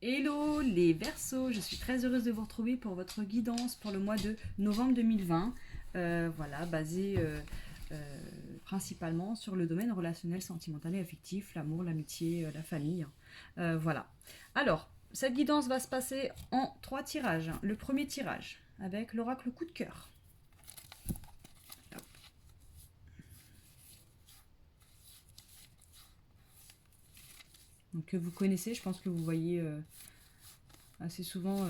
Hello les Verseaux, je suis très heureuse de vous retrouver pour votre guidance pour le mois de novembre 2020. Voilà, basée principalement sur le domaine relationnel, sentimental et affectif, l'amour, l'amitié, la famille. Voilà. Alors, cette guidance va se passer en 3 tirages. Le premier tirage avec l'oracle coup de cœur. Donc, que vous connaissez, je pense que vous voyez assez souvent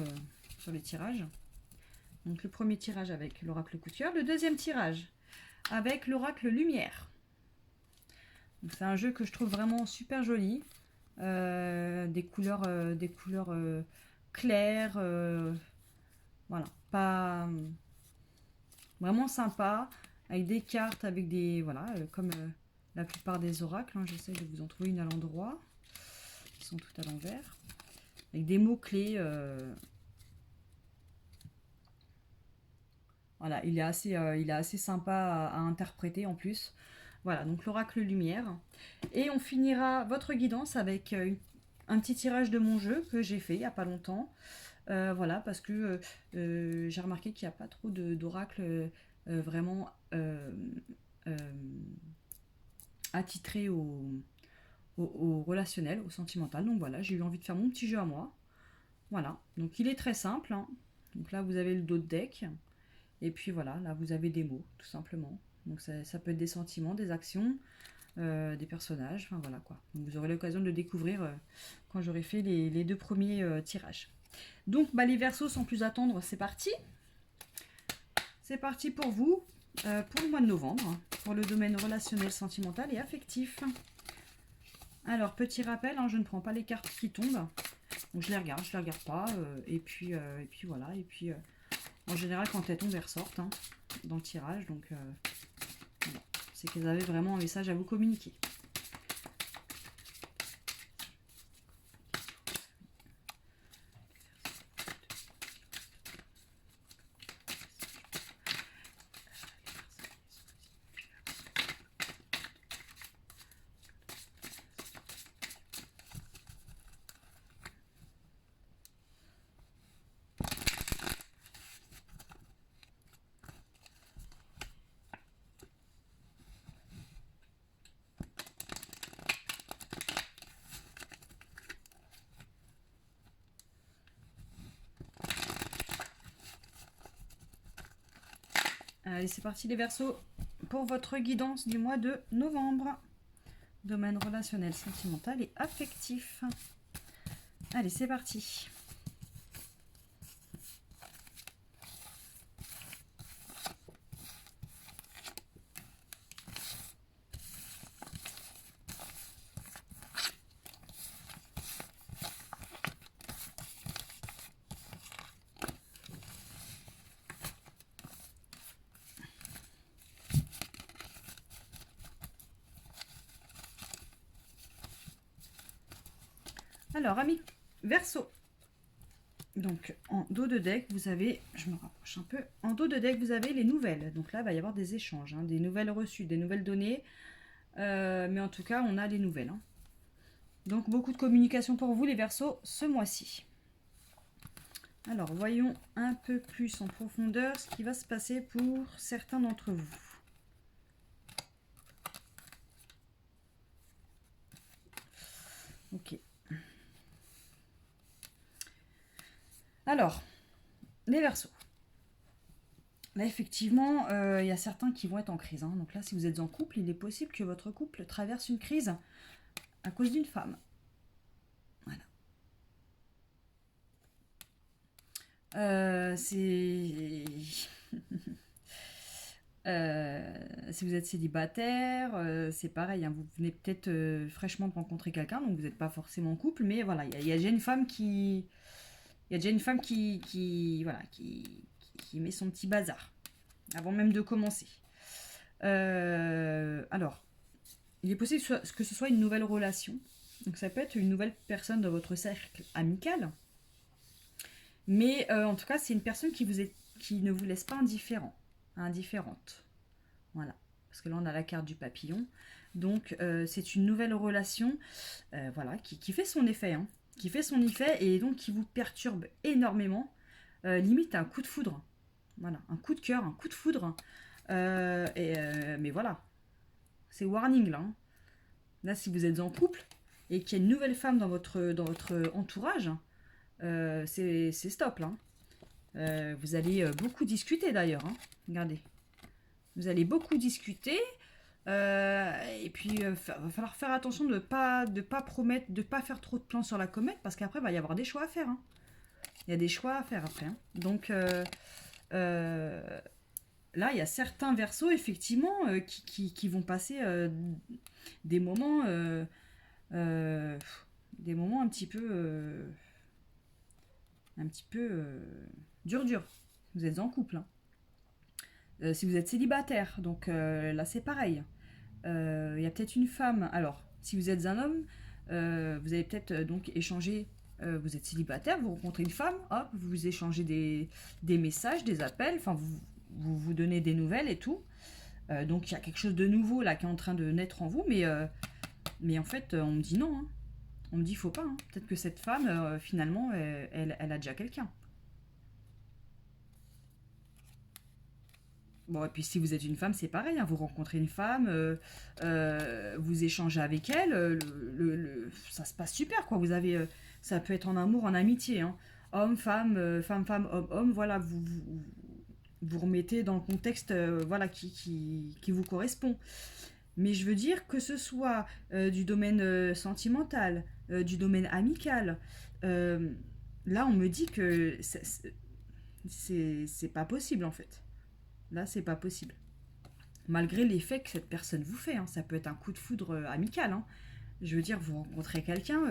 sur les tirages. Donc le premier tirage avec l'oracle coup de cœur. Le deuxième tirage avec l'oracle lumière. C'est un jeu que je trouve vraiment super joli. Des couleurs claires. Voilà. Pas vraiment sympa. Avec des cartes, avec des. Voilà, comme la plupart des oracles. Hein, j'essaie de vous en trouver une à l'endroit. Ils sont tout à l'envers. Avec des mots-clés. Voilà, il est assez sympa à interpréter en plus. Voilà, donc l'oracle lumière. Et on finira votre guidance avec un petit tirage de mon jeu que j'ai fait il n'y a pas longtemps. Voilà, parce que j'ai remarqué qu'il n'y a pas trop d'oracles vraiment attitrés au relationnel, au sentimental. Donc voilà, j'ai eu envie de faire mon petit jeu à moi. Voilà, donc il est très simple. Hein. Donc là, vous avez le dos de deck. Et puis voilà, là vous avez des mots, tout simplement. Donc ça peut être des sentiments, des actions, des personnages, enfin voilà quoi. Donc vous aurez l'occasion de le découvrir quand j'aurai fait les 2 premiers tirages. Donc bah, les Verseaux, sans plus attendre, c'est parti. C'est parti pour vous, pour le mois de novembre, pour le domaine relationnel, sentimental et affectif. Alors petit rappel, hein, je ne prends pas les cartes qui tombent. Donc je les regarde pas, et puis voilà, et puis en général quand elles tombent elles ressortent hein, dans le tirage, donc voilà. C'est qu'elles avaient vraiment un message à vous communiquer. Allez, c'est parti les Verseaux pour votre guidance du mois de novembre. Domaine relationnel, sentimental et affectif. Allez, c'est parti. Alors, amis Verseaux, donc en dos de deck, vous avez, je me rapproche un peu, en dos de deck, vous avez les nouvelles. Donc là, il va y avoir des échanges, hein, des nouvelles reçues, des nouvelles données. Mais en tout cas, on a les nouvelles. Hein. Donc, beaucoup de communication pour vous, les Verseaux, ce mois-ci. Alors, voyons un peu plus en profondeur ce qui va se passer pour certains d'entre vous. Ok. Alors, les Verseaux. Là, effectivement, il y a certains qui vont être en crise. Hein. Donc là, si vous êtes en couple, il est possible que votre couple traverse une crise à cause d'une femme. Voilà. Si vous êtes célibataire, c'est pareil. Hein. Vous venez peut-être fraîchement de rencontrer quelqu'un, donc vous n'êtes pas forcément en couple, mais voilà, il y a déjà une femme qui... Il y a déjà une femme voilà, qui met son petit bazar avant même de commencer. Alors, il est possible que ce soit une nouvelle relation. Donc ça peut être une nouvelle personne dans votre cercle amical. Mais en tout cas, c'est une personne qui ne vous laisse pas indifférente. Voilà. Parce que là, on a la carte du papillon. Donc, c'est une nouvelle relation voilà, qui fait son effet. Hein. qui fait son effet et donc qui vous perturbe énormément. Limite un coup de foudre. Voilà, un coup de cœur, un coup de foudre. Mais voilà, c'est warning là, hein. Là, si vous êtes en couple et qu'il y a une nouvelle femme dans votre entourage, c'est stop là. Vous allez beaucoup discuter d'ailleurs, hein. Regardez. Vous allez beaucoup discuter. Et puis, il va falloir faire attention de pas promettre, de pas faire trop de plans sur la comète, parce qu'après, il va y avoir des choix à faire, hein. Il y a des choix à faire après, hein. Donc, euh, là, il y a certains versos, effectivement, qui vont passer des moments, euh, des moments un petit peu dur. Vous êtes en couple, hein. Si vous êtes célibataire, donc là, c'est pareil. Il y a peut-être une femme. Alors, si vous êtes un homme, vous allez peut-être donc échanger. Vous êtes célibataire, vous rencontrez une femme, hop, vous échangez des messages, des appels, enfin, vous donnez des nouvelles et tout. Donc, il y a quelque chose de nouveau là qui est en train de naître en vous, mais en fait, on me dit non, hein. On me dit faut pas, hein. Peut-être que cette femme, finalement, elle a déjà quelqu'un. Bon, et puis si vous êtes une femme, c'est pareil, hein. Vous rencontrez une femme, vous échangez avec elle, ça se passe super, quoi. Ça peut être en amour, en amitié, hein. Homme, femme, femme, femme, homme, homme, voilà, vous remettez dans le contexte, voilà, qui vous correspond. Mais je veux dire que ce soit du domaine sentimental, du domaine amical, euh, là, on me dit que c'est pas possible, en fait. Là, c'est pas possible. Malgré l'effet que cette personne vous fait, hein. Ça peut être un coup de foudre amical, hein. Je veux dire, vous rencontrez quelqu'un,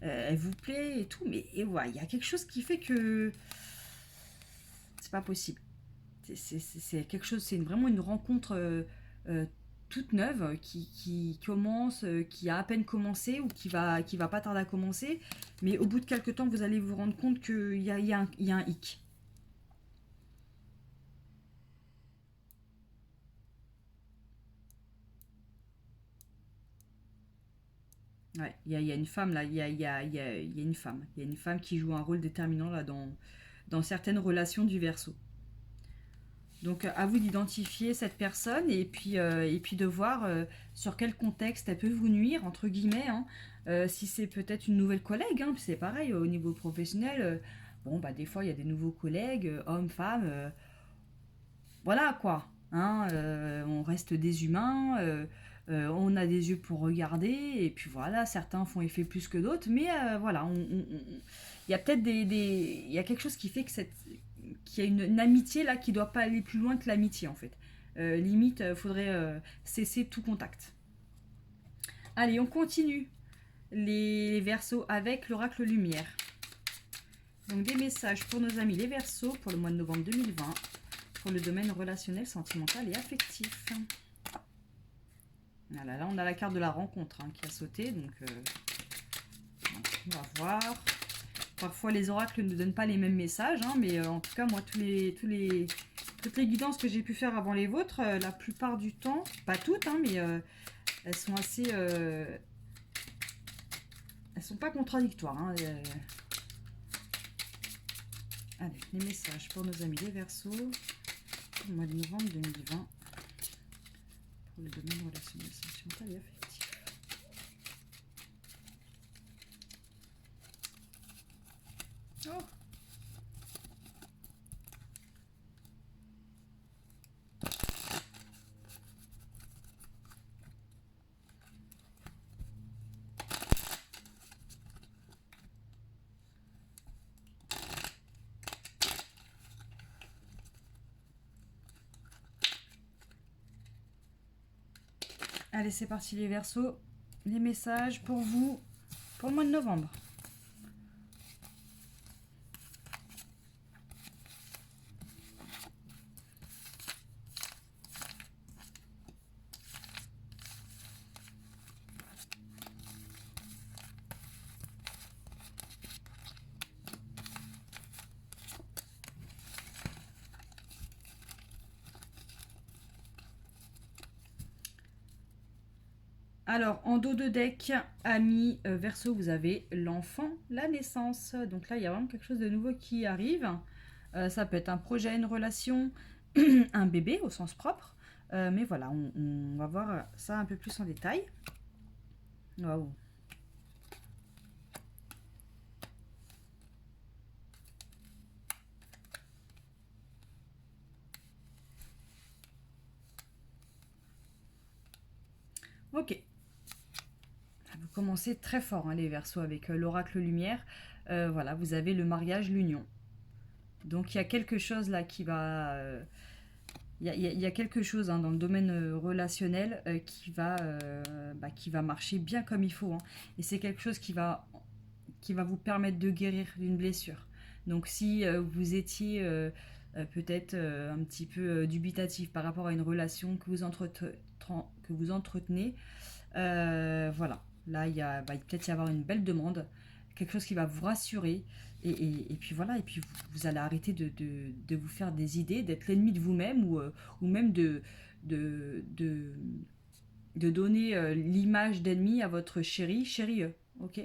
elle vous plaît et tout, mais et ouais, il y a quelque chose qui fait que c'est pas possible. C'est quelque chose, c'est vraiment une rencontre euh, toute neuve qui commence, qui a à peine commencé ou qui va pas tarder à commencer, mais au bout de quelques temps, vous allez vous rendre compte qu'il y a un hic. Ouais, il y a une femme là, il y a une femme. Il y a une femme qui joue un rôle déterminant là dans certaines relations du verso. Donc à vous d'identifier cette personne et puis de voir sur quel contexte elle peut vous nuire, entre guillemets, hein. Si c'est peut-être une nouvelle collègue, hein, c'est pareil au niveau professionnel. Bon, bah des fois il y a des nouveaux collègues, hommes, femmes, voilà quoi, hein, on reste des humains, on a des yeux pour regarder, et puis voilà, certains font effet plus que d'autres, mais voilà, il y a peut-être il y a quelque chose qui fait qu'il y a une amitié là qui doit pas aller plus loin que l'amitié en fait. Limite, faudrait cesser tout contact. Allez, on continue les Verseaux avec l'oracle lumière. Donc des messages pour nos amis les Verseaux pour le mois de novembre 2020 pour le domaine relationnel, sentimental et affectif. Voilà, là on a la carte de la rencontre hein, qui a sauté, donc on va voir. Parfois les oracles ne donnent pas les mêmes messages, hein, mais en tout cas moi toutes les guidances que j'ai pu faire avant les vôtres, la plupart du temps, pas toutes, hein, mais elles sont assez, elles sont pas contradictoires, hein, Allez, les messages pour nos amis les Verseaux, pour le mois de novembre 2020, pour le domaine relationnel, sentimental et affectif. Oh. Allez, c'est parti les Verseaux. Les messages pour vous pour le mois de novembre. Alors, en dos de deck, amis Verseau, vous avez l'enfant, la naissance. Donc là, il y a vraiment quelque chose de nouveau qui arrive. Ça peut être un projet, une relation, un bébé au sens propre. Mais voilà, on va voir ça un peu plus en détail. Waouh. Ok. Vous commencez très fort, hein, les Verseaux, avec l'oracle lumière. Voilà, vous avez le mariage, l'union. Donc il y a quelque chose là qui va... il y a quelque chose, hein, dans le domaine relationnel qui va marcher bien comme il faut, hein. Et c'est quelque chose qui va vous permettre de guérir d'une blessure. Donc si vous étiez peut-être un petit peu dubitatif par rapport à une relation que vous entretenez, voilà, là va peut-être y avoir une belle demande, quelque chose qui va vous rassurer. Et puis voilà, et puis vous allez arrêter de vous faire des idées, d'être l'ennemi de vous-même ou même de, de, de donner l'image d'ennemi à votre chéri, ok.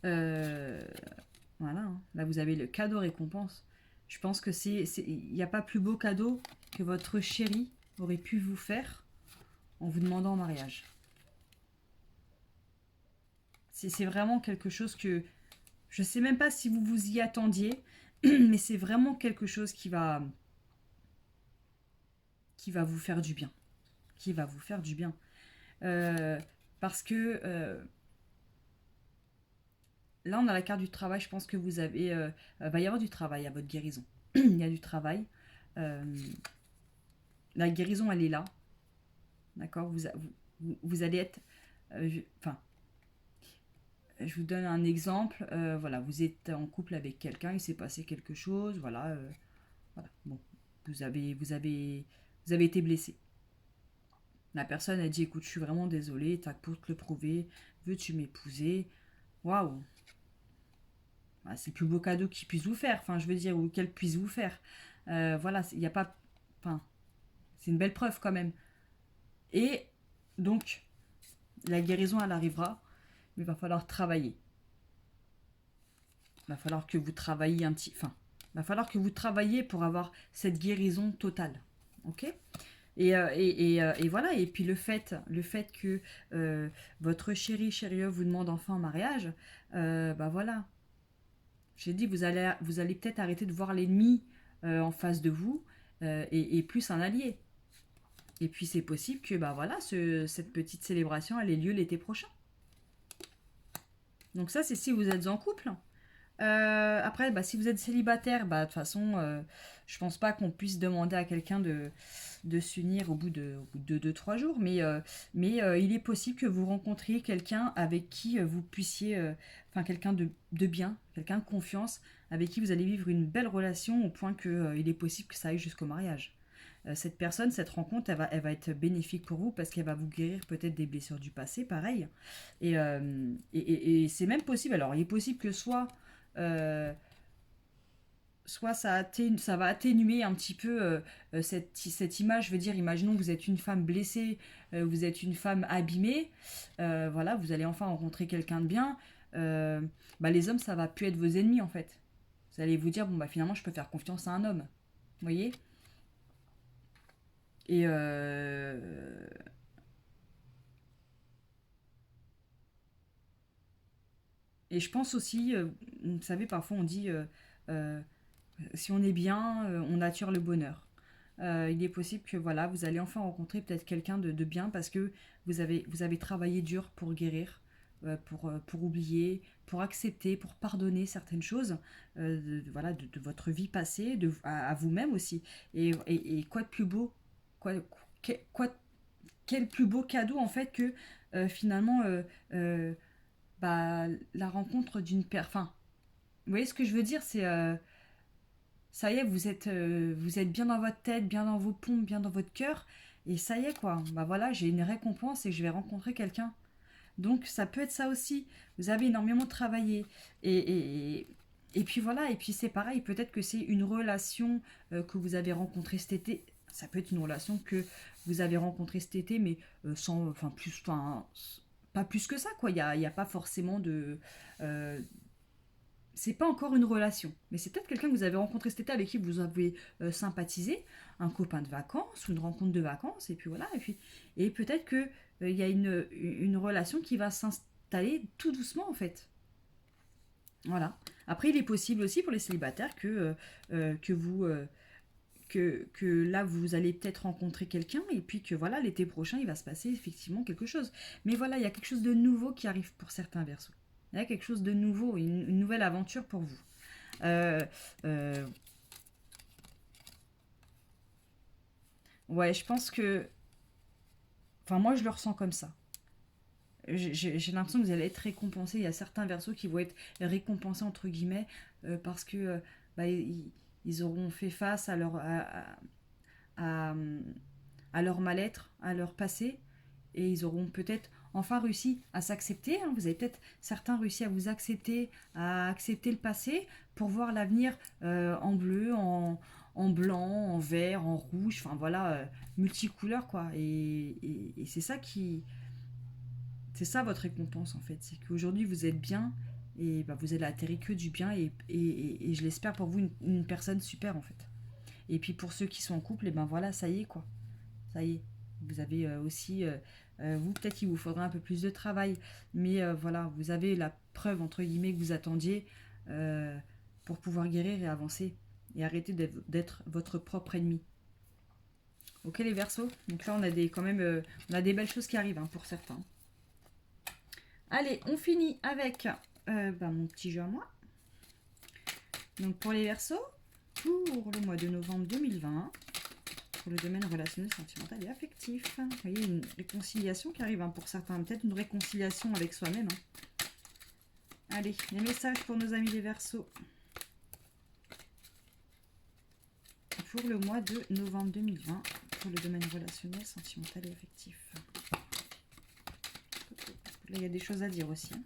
Euh, voilà, hein. Là vous avez le cadeau récompense. Je pense que il n'y a pas plus beau cadeau que votre chéri aurait pu vous faire en vous demandant en mariage. C'est vraiment quelque chose que je sais même pas si vous vous y attendiez, mais c'est vraiment quelque chose qui va vous faire du bien, qui va vous faire du bien. Euh, Parce que là, on a la carte du travail. Je pense que vous avez, va y avoir du travail à votre guérison. Il y a du travail. Euh, la guérison, elle est là, d'accord. Vous allez être, enfin, je vous donne un exemple. Voilà, vous êtes en couple avec quelqu'un, il s'est passé quelque chose, voilà, voilà. Bon, vous avez été blessé. La personne a dit, écoute, je suis vraiment désolée, t'as pour te le prouver, veux-tu m'épouser? Waouh, bah, c'est le plus beau cadeau qu'il puisse vous faire, enfin, je veux dire, ou qu'elle puisse vous faire. Voilà, il n'y a pas, enfin, c'est une belle preuve quand même. Et donc, la guérison, elle arrivera, mais il va falloir travailler. Il va falloir que vous travailliez un petit, enfin, il va falloir que vous travailliez pour avoir cette guérison totale, ok. Et voilà, et puis le fait que votre chérie vous demande enfin en mariage, bah voilà, j'ai dit, vous allez peut-être arrêter de voir l'ennemi en face de vous et plus un allié. Et puis c'est possible que bah voilà, cette petite célébration elle ait lieu l'été prochain. Donc ça c'est si vous êtes en couple. Après, bah, si vous êtes célibataire, bah, de toute façon, je pense pas qu'on puisse demander à quelqu'un de s'unir au bout de 2-3 jours, mais il est possible que vous rencontriez quelqu'un avec qui vous puissiez, enfin quelqu'un de bien, quelqu'un de confiance, avec qui vous allez vivre une belle relation au point que il est possible que ça aille jusqu'au mariage. Cette personne, cette rencontre, elle va être bénéfique pour vous parce qu'elle va vous guérir peut-être des blessures du passé, pareil. Et c'est même possible. Alors, il est possible que euh, soit ça va atténuer un petit peu cette image. Je veux dire, imaginons que vous êtes une femme blessée, vous êtes une femme abîmée, voilà, vous allez enfin rencontrer quelqu'un de bien. euh, Bah, les hommes, ça va plus être vos ennemis en fait. Vous allez vous dire, bon, bah finalement, je peux faire confiance à un homme. Vous voyez. Et, et je pense aussi, vous savez, parfois on dit, euh, si on est bien, on attire le bonheur. Il est possible que voilà, vous allez enfin rencontrer peut-être quelqu'un de bien parce que vous avez travaillé dur pour guérir, pour oublier, pour accepter, pour pardonner certaines choses, voilà, de votre vie passée, à vous-même aussi. Et quoi de plus beau, quoi, quoi, quel plus beau cadeau en fait que finalement euh, bah, la rencontre d'une personne. Enfin, vous voyez ce que je veux dire, c'est ça y est, vous êtes bien dans votre tête, bien dans vos pompes, bien dans votre cœur, et ça y est quoi. Bah voilà, j'ai une récompense et je vais rencontrer quelqu'un. Donc ça peut être ça aussi. Vous avez énormément travaillé et puis voilà. Et puis c'est pareil. Peut-être que c'est une relation que vous avez rencontrée cet été. ça peut être une relation que vous avez rencontrée cet été, mais sans, enfin, plus, enfin, pas plus que ça, quoi. Il y a pas forcément de... c'est pas encore une relation, mais c'est peut-être quelqu'un que vous avez rencontré cet été avec qui vous avez sympathisé, un copain de vacances ou une rencontre de vacances, et puis voilà, et peut-être que il y a une relation qui va s'installer tout doucement en fait. Voilà. Après, il est possible aussi pour les célibataires que vous que là vous allez peut-être rencontrer quelqu'un et puis que voilà l'été prochain il va se passer effectivement quelque chose. Mais voilà, il y a quelque chose de nouveau qui arrive pour certains Verseaux. Il y a quelque chose de nouveau, une nouvelle aventure pour vous. Euh, euh, ouais, je pense que, enfin moi je le ressens comme ça. J'ai l'impression que vous allez être récompensé. Il y a certains Verseaux qui vont être récompensés entre guillemets parce que bah, ils auront fait face à, à leur mal-être, à leur passé, et ils auront peut-être enfin réussi à s'accepter. Hein. Vous avez peut-être certains réussi à vous accepter, à accepter le passé pour voir l'avenir en bleu, en blanc, en vert, en rouge, enfin voilà, multicouleur quoi. Et c'est ça qui, c'est ça votre récompense en fait, c'est qu'aujourd'hui vous êtes bien et bah, vous allez atterrir que du bien et je l'espère pour vous une personne super en fait. Et puis pour ceux qui sont en couple, et ben voilà, ça y est quoi. Ça y est. Vous avez aussi, vous peut-être qu'il vous faudra un peu plus de travail, mais voilà, vous avez la preuve entre guillemets que vous attendiez euh, pour pouvoir guérir et avancer et arrêter d'être votre propre ennemi. Ok les Verseaux. Donc là on a des quand même, on a des belles choses qui arrivent hein, pour certains. Allez, on finit avec bah, mon petit jeu à moi. Donc pour les Verseaux, pour le mois de novembre 2020. Pour le domaine relationnel, sentimental et affectif. Vous voyez, une réconciliation qui arrive hein, pour certains. Peut-être une réconciliation avec soi-même. Hein. Allez, les messages pour nos amis les Verseaux. Pour le mois de novembre 2020. Pour le domaine relationnel, sentimental et affectif. Là, il y a des choses à dire aussi. Hein.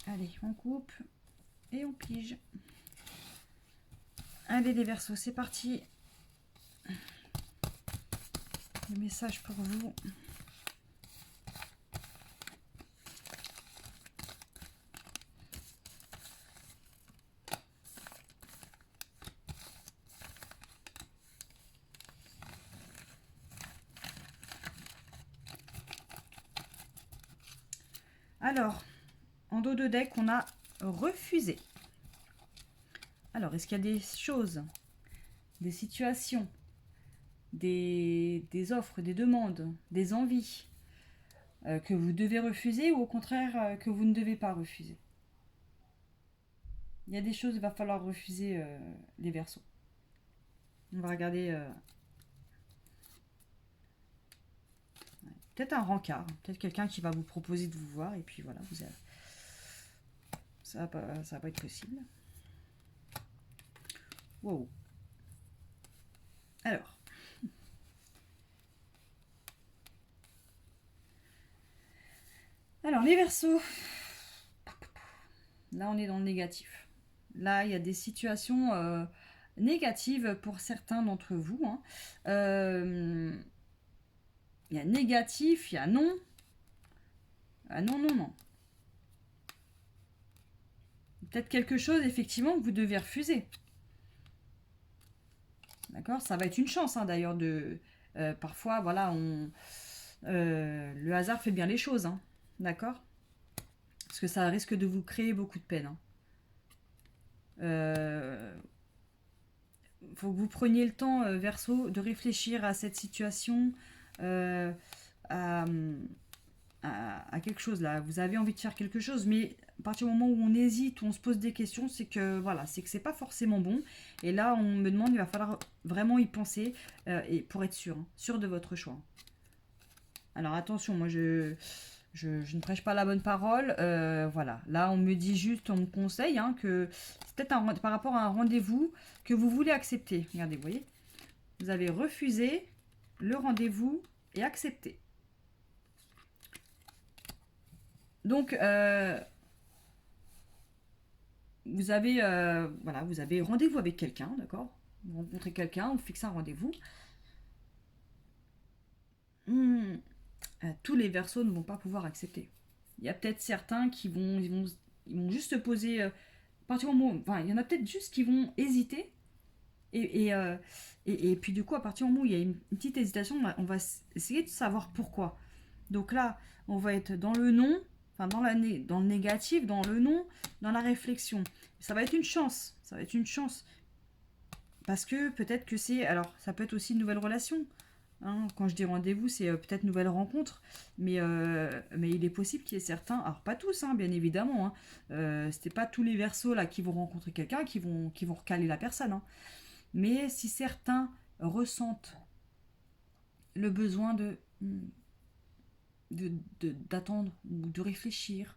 Allez, on coupe et on pige. Allez les Verseaux, c'est parti. Le message pour vous. Alors, en dos de deck, on a refusé. Alors, est-ce qu'il y a des choses, des situations, des offres, des demandes, des envies que vous devez refuser ou au contraire que vous ne devez pas refuser? Il y a des choses qu'il va falloir refuser les Verseaux. On va regarder peut-être un rencard, peut-être quelqu'un qui va vous proposer de vous voir et puis voilà, vous avez... ça va pas être possible. Wow. Alors les Verseaux, là on est dans le négatif. Là il y a des situations négatives pour certains d'entre vous. Hein. Il y a négatif, il y a non. Ah non, non, non. Peut-être quelque chose effectivement que vous devez refuser. D'accord. Ça va être une chance hein, d'ailleurs de... parfois, voilà, le hasard fait bien les choses. Hein. D'accord. Parce que ça risque de vous créer beaucoup de peine. Hein. Faut que vous preniez le temps, Verseau, de réfléchir à cette situation, euh, à, à quelque chose là. Vous avez envie de faire quelque chose, mais à partir du moment où on hésite, où on se pose des questions, c'est que voilà, c'est que c'est pas forcément bon. Et là, on me demande, il va falloir vraiment y penser et pour être sûr, hein, sûr de votre choix. Alors attention, moi je ne prêche pas la bonne parole. Voilà, là on me dit juste, on me conseille que c'est peut-être par rapport à un rendez-vous que vous voulez accepter. Regardez, vous voyez, vous avez refusé le rendez-vous et accepté. Donc, voilà, vous avez rendez-vous avec quelqu'un, d'accord? Vous rencontrez quelqu'un, vous fixez un rendez-vous. Hmm, tous les Verseaux ne vont pas pouvoir accepter. Il y a peut-être certains qui ils vont juste se poser. À partir du moment, enfin, il y en a peut-être juste qui vont hésiter. Et, et, euh, et puis du coup, à partir du moment où il y a une petite hésitation, on va essayer de savoir pourquoi. Donc là, on va être dans le non, enfin dans le négatif, dans le non, dans la réflexion. Ça va être une chance. Ça va être une chance. Parce que peut-être que c'est. Alors, ça peut être aussi une nouvelle relation. Hein. Quand je dis rendez-vous, c'est peut-être nouvelle rencontre. Mais il est possible qu'il y ait certains. Alors, pas tous, hein, bien évidemment. Hein. C'était pas tous les Verseaux là qui vont rencontrer quelqu'un qui vont recaler la personne. Hein. Mais si certains ressentent le besoin d'attendre ou de réfléchir,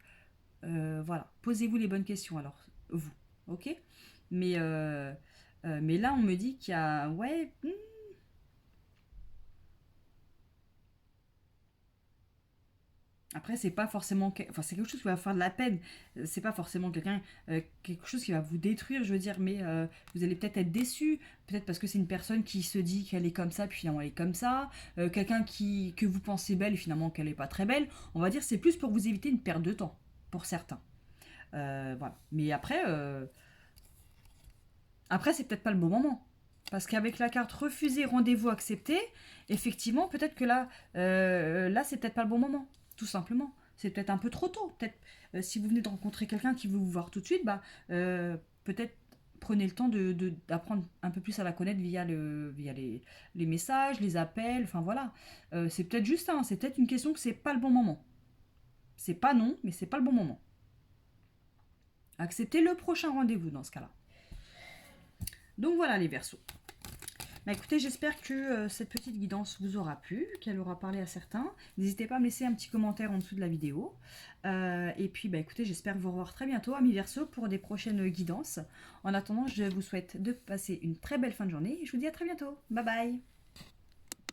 voilà, posez-vous les bonnes questions alors, vous, ok. Mais là, on me dit qu'il y a, ouais, après, c'est pas forcément. Enfin, c'est quelque chose qui va faire de la peine. C'est pas forcément quelque chose qui va vous détruire, je veux dire, mais vous allez peut-être être déçu. Peut-être parce que c'est une personne qui se dit qu'elle est comme ça, puis finalement elle est comme ça. Quelqu'un que vous pensez belle, et finalement qu'elle est pas très belle. On va dire c'est plus pour vous éviter une perte de temps, pour certains. Voilà. Mais après c'est peut-être pas le bon moment. Parce qu'avec la carte refusé, rendez-vous accepté, effectivement, peut-être que là c'est peut-être pas le bon moment, tout simplement. C'est peut-être un peu trop tôt. Peut-être si vous venez de rencontrer quelqu'un qui veut vous voir tout de suite, peut-être prenez le temps d'apprendre un peu plus à la connaître via les messages, les appels, enfin voilà. C'est peut-être juste ça, c'est peut-être une question que c'est pas le bon moment. C'est pas non, mais c'est pas le bon moment. Acceptez le prochain rendez-vous dans ce cas-là. Donc voilà les Verseaux. Bah écoutez, j'espère que cette petite guidance vous aura plu, qu'elle aura parlé à certains. N'hésitez pas à me laisser un petit commentaire en dessous de la vidéo. Et puis bah écoutez, j'espère vous revoir très bientôt, amis Verseaux, pour des prochaines guidances. En attendant, je vous souhaite de passer une très belle fin de journée et je vous dis à très bientôt. Bye bye.